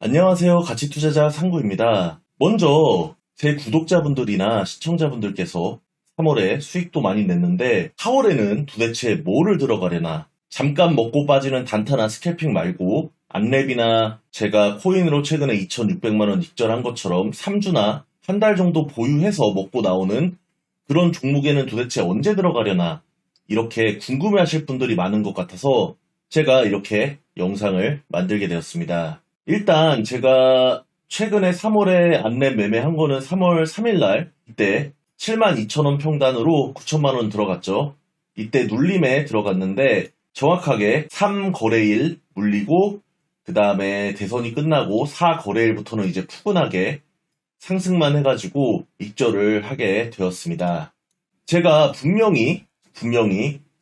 안녕하세요. 가치투자자 상구입니다. 먼저 제 구독자분들이나 시청자분들께서 3월에 수익도 많이 냈는데 4월에는 도대체 뭐를 들어가려나? 잠깐 먹고 빠지는 단타나 스캘핑 말고 안랩이나 제가 코인으로 최근에 2,600만원 익절한 것처럼 3주나 한 달 정도 보유해서 먹고 나오는 그런 종목에는 도대체 언제 들어가려나? 이렇게 궁금해하실 분들이 많은 것 같아서 제가 이렇게 영상을 만들게 되었습니다. 일단 제가 최근에 3월에 안랩 매매한 거는 3월 3일날 이때 72,000원 평단으로 9천만원 들어갔죠. 이때 눌림에 들어갔는데 정확하게 3거래일 물리고 그 다음에 대선이 끝나고 4거래일부터는 이제 푸근하게 상승만 해가지고 익절을 하게 되었습니다. 제가 분명히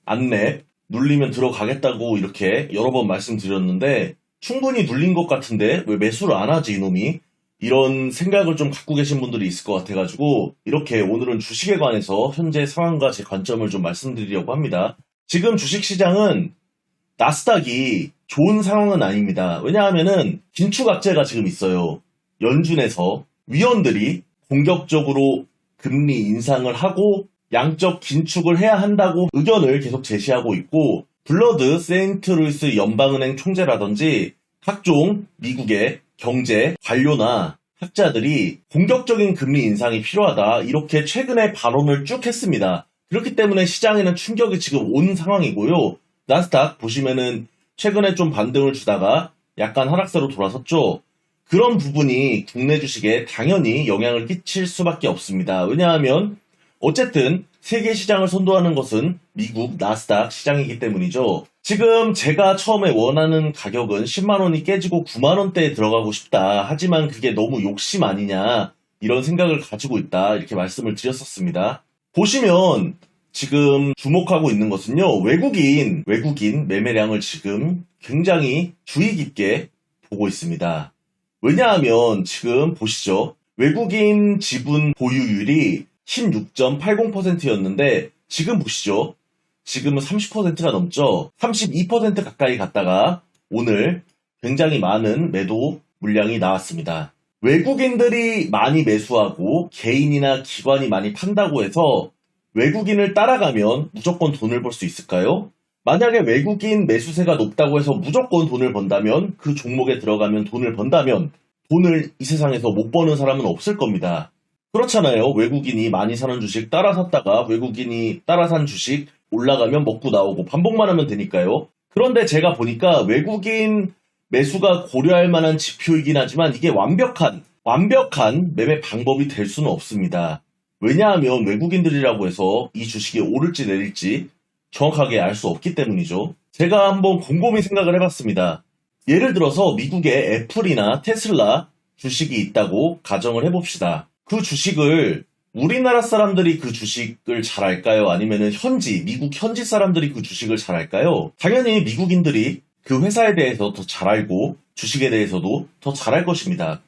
안랩 눌리면 들어가겠다고 이렇게 여러 번 말씀드렸는데 충분히 눌린 것 같은데 왜 매수를 안 하지 이놈이? 이런 생각을 좀 갖고 계신 분들이 있을 것 같아가지고 이렇게 오늘은 주식에 관해서 현재 상황과 제 관점을 좀 말씀드리려고 합니다. 지금 주식시장은 나스닥이 좋은 상황은 아닙니다. 왜냐하면은 긴축 악재가 지금 있어요. 연준에서 위원들이 공격적으로 금리 인상을 하고 양적 긴축을 해야 한다고 의견을 계속 제시하고 있고 블러드 세인트루이스 연방은행 총재라든지 각종 미국의 경제 관료나 학자들이 공격적인 금리 인상이 필요하다 이렇게 최근에 발언을 쭉 했습니다. 그렇기 때문에 시장에는 충격이 지금 온 상황이고요. 나스닥 보시면은 최근에 좀 반등을 주다가 약간 하락세로 돌아섰죠. 그런 부분이 국내 주식에 당연히 영향을 끼칠 수밖에 없습니다. 왜냐하면 어쨌든 세계 시장을 선도하는 것은 미국 나스닥 시장이기 때문이죠. 지금 제가 처음에 원하는 가격은 10만원이 깨지고 9만원대에 들어가고 싶다. 하지만 그게 너무 욕심 아니냐 이런 생각을 가지고 있다 이렇게 말씀을 드렸었습니다. 보시면 지금 주목하고 있는 것은요. 외국인 매매량을 지금 굉장히 주의 깊게 보고 있습니다. 왜냐하면 지금 보시죠. 외국인 지분 보유율이 16.80%였는데 지금 보시죠. 지금은 30%가 넘죠. 32% 가까이 갔다가 오늘 굉장히 많은 매도 물량이 나왔습니다. 외국인들이 많이 매수하고 개인이나 기관이 많이 판다고 해서 외국인을 따라가면 무조건 돈을 벌 수 있을까요? 만약에 외국인 매수세가 높다고 해서 무조건 돈을 번다면 그 종목에 들어가면 돈을 번다면 돈을 이 세상에서 못 버는 사람은 없을 겁니다. 그렇잖아요. 외국인이 많이 사는 주식 따라 샀다가 외국인이 따라 산 주식 올라가면 먹고 나오고 반복만 하면 되니까요. 그런데 제가 보니까 외국인 매수가 고려할 만한 지표이긴 하지만 이게 완벽한 매매 방법이 될 수는 없습니다. 왜냐하면 외국인들이라고 해서 이 주식이 오를지 내릴지 정확하게 알 수 없기 때문이죠. 제가 한번 곰곰이 생각을 해봤습니다. 예를 들어서 미국의 애플이나 테슬라 주식이 있다고 가정을 해봅시다. 그 주식을 우리나라 사람들이 그 주식을 잘 알까요? 아니면은 미국 현지 사람들이 그 주식을 잘 알까요? 당연히 미국인들이 그 회사에 대해서 더 잘 알고 주식에 대해서도 더 잘 알 것입니다.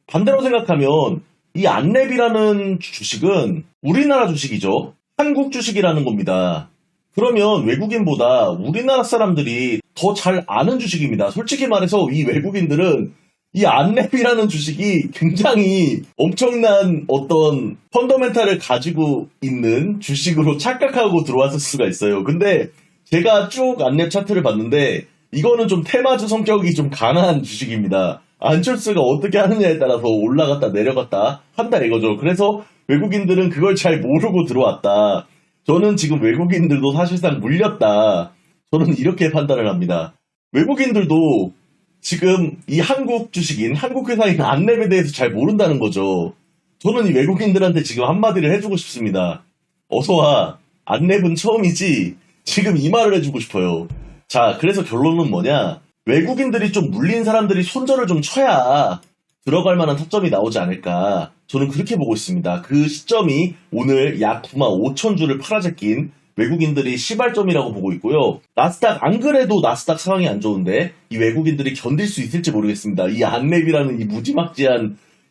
반대로 생각하면 이 안랩이라는 주식은 우리나라 주식이죠. 한국 주식이라는 겁니다. 그러면 외국인보다 우리나라 사람들이 더 잘 아는 주식입니다. 솔직히 말해서 이 외국인들은 이 안랩이라는 주식이 굉장히 엄청난 어떤 펀더멘탈을 가지고 있는 주식으로 착각하고 들어왔을 수가 있어요. 근데 제가 쭉 안랩 차트를 봤는데 이거는 좀 테마주 성격이 좀 강한 주식입니다. 안철수가 어떻게 하느냐에 따라서 올라갔다 내려갔다 한다 이거죠. 그래서 외국인들은 그걸 잘 모르고 들어왔다. 저는 지금 외국인들도 사실상 물렸다. 저는 이렇게 판단을 합니다. 외국인들도 지금 이 한국 주식인 한국 회사인 안랩에 대해서 잘 모른다는 거죠. 저는 이 외국인들한테 지금 한마디를 해주고 싶습니다. 어서와. 안랩은 처음이지. 지금 이 말을 해주고 싶어요. 자, 그래서 결론은 뭐냐? 외국인들이 좀 물린 사람들이 손절을 좀 쳐야 들어갈 만한 타점이 나오지 않을까. 저는 그렇게 보고 있습니다. 그 시점이 오늘 약 95,000주를 팔아제낀 외국인들이 시발점이라고 보고 있고요. 나스닥 안 그래도 나스닥 상황이 안 좋은데 이 외국인들이 견딜 수 있을지 모르겠습니다. 이 안랩이라는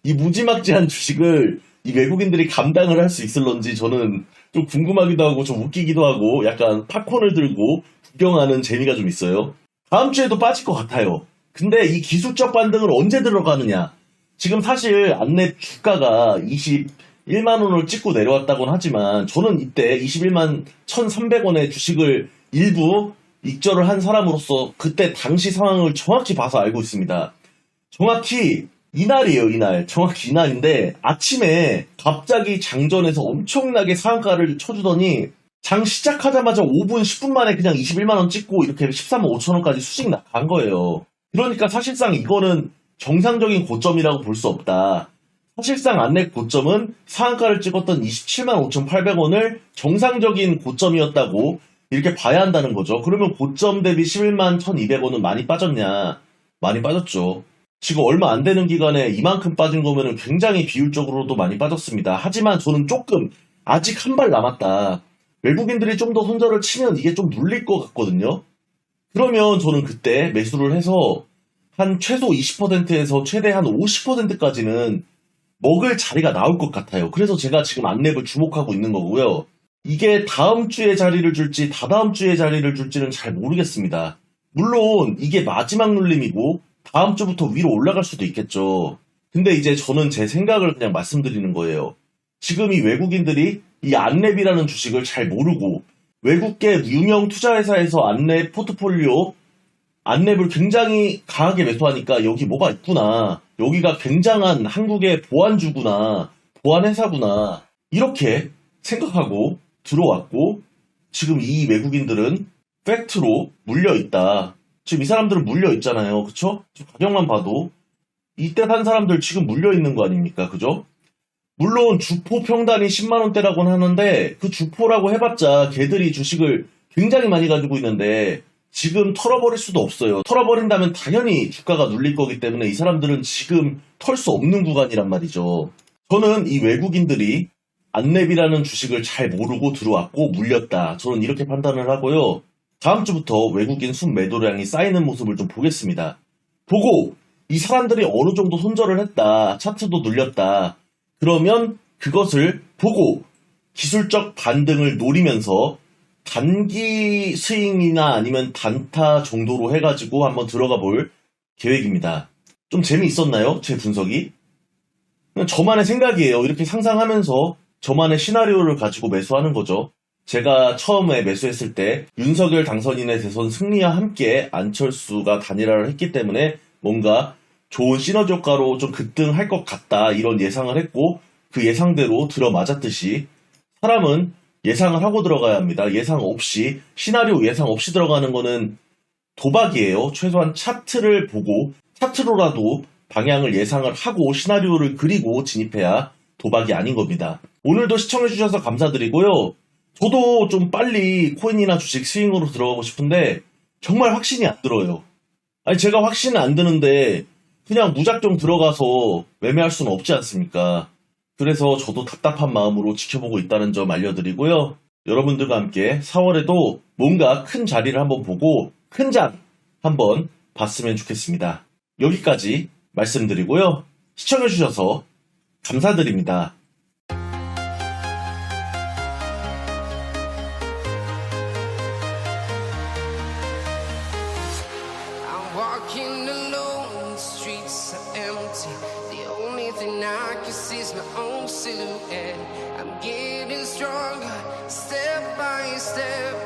이 무지막지한 주식을 이 외국인들이 감당을 할 수 있을런지 저는 좀 궁금하기도 하고 좀 웃기기도 하고 약간 팝콘을 들고 구경하는 재미가 좀 있어요. 다음 주에도 빠질 것 같아요. 근데 이 기술적 반등을 언제 들어가느냐? 지금 사실 안랩 주가가 21만 원을 찍고 내려왔다고는 하지만 저는 이때 21만 1,300원의 주식을 일부 익절을 한 사람으로서 그때 당시 상황을 정확히 봐서 알고 있습니다. 정확히 이날이에요, 이날. 정확히 이날인데 아침에 갑자기 장전에서 엄청나게 상한가를 쳐주더니 장 시작하자마자 5분, 10분 만에 그냥 21만 원 찍고 이렇게 13만 5천 원까지 수직 간 거예요. 그러니까 사실상 이거는 정상적인 고점이라고 볼 수 없다. 사실상 안랩 고점은 상한가를 찍었던 27만 5,800원을 정상적인 고점이었다고 이렇게 봐야 한다는 거죠. 그러면 고점 대비 11만 1,200원은 많이 빠졌냐? 많이 빠졌죠. 지금 얼마 안 되는 기간에 이만큼 빠진 거면 굉장히 비율적으로도 많이 빠졌습니다. 하지만 저는 조금 아직 한 발 남았다. 외국인들이 좀 더 손절을 치면 이게 좀 눌릴 것 같거든요. 그러면 저는 그때 매수를 해서 한 최소 20%에서 최대 한 50%까지는 먹을 자리가 나올 것 같아요. 그래서 제가 지금 안랩을 주목하고 있는 거고요. 이게 다음 주에 자리를 줄지 다다음 주에 자리를 줄지는 잘 모르겠습니다. 물론 이게 마지막 눌림이고 다음 주부터 위로 올라갈 수도 있겠죠. 근데 이제 저는 제 생각을 그냥 말씀드리는 거예요. 지금 이 외국인들이 이 안랩이라는 주식을 잘 모르고 외국계 유명 투자회사에서 안랩 포트폴리오 안랩을 굉장히 강하게 매수하니까 여기 뭐가 있구나. 여기가 굉장한 한국의 보안주구나. 보안회사구나. 이렇게 생각하고 들어왔고 지금 이 외국인들은 팩트로 물려있다. 지금 이 사람들은 물려있잖아요. 그쵸? 가격만 봐도 이때 산 사람들 지금 물려있는 거 아닙니까? 그죠? 물론 주포 평단이 10만원대라고는 하는데 그 주포라고 해봤자 걔들이 주식을 굉장히 많이 가지고 있는데 지금 털어버릴 수도 없어요. 털어버린다면 당연히 주가가 눌릴 거기 때문에 이 사람들은 지금 털 수 없는 구간이란 말이죠. 저는 이 외국인들이 안랩이라는 주식을 잘 모르고 들어왔고 물렸다. 저는 이렇게 판단을 하고요. 다음 주부터 외국인 순매도량이 쌓이는 모습을 좀 보겠습니다. 보고 이 사람들이 어느 정도 손절을 했다. 차트도 눌렸다. 그러면 그것을 보고 기술적 반등을 노리면서 단기 스윙이나 아니면 단타 정도로 해가지고 한번 들어가 볼 계획입니다. 좀 재미있었나요? 제 분석이? 그냥 저만의 생각이에요. 이렇게 상상하면서 저만의 시나리오를 가지고 매수하는 거죠. 제가 처음에 매수했을 때 윤석열 당선인의 대선 승리와 함께 안철수가 단일화를 했기 때문에 뭔가 좋은 시너지 효과로 좀 급등할 것 같다 이런 예상을 했고 그 예상대로 들어맞았듯이 사람은 예상을 하고 들어가야 합니다. 예상 없이 시나리오 예상 없이 들어가는 거는 도박이에요. 최소한 차트를 보고 차트로라도 방향을 예상을 하고 시나리오를 그리고 진입해야 도박이 아닌 겁니다. 오늘도 시청해주셔서 감사드리고요. 저도 좀 빨리 코인이나 주식 스윙으로 들어가고 싶은데 정말 확신이 안 들어요. 아니 제가 확신은 안 드는데 그냥 무작정 들어가서 매매할 수는 없지 않습니까? 그래서 저도 답답한 마음으로 지켜보고 있다는 점 알려드리고요. 여러분들과 함께 4월에도 뭔가 큰 자리를 한번 보고 큰 장 한번 봤으면 좋겠습니다. 여기까지 말씀드리고요. 시청해주셔서 감사드립니다. Walking alone, the streets are empty. The only thing I can see is my own silhouette. I'm getting stronger, step by step.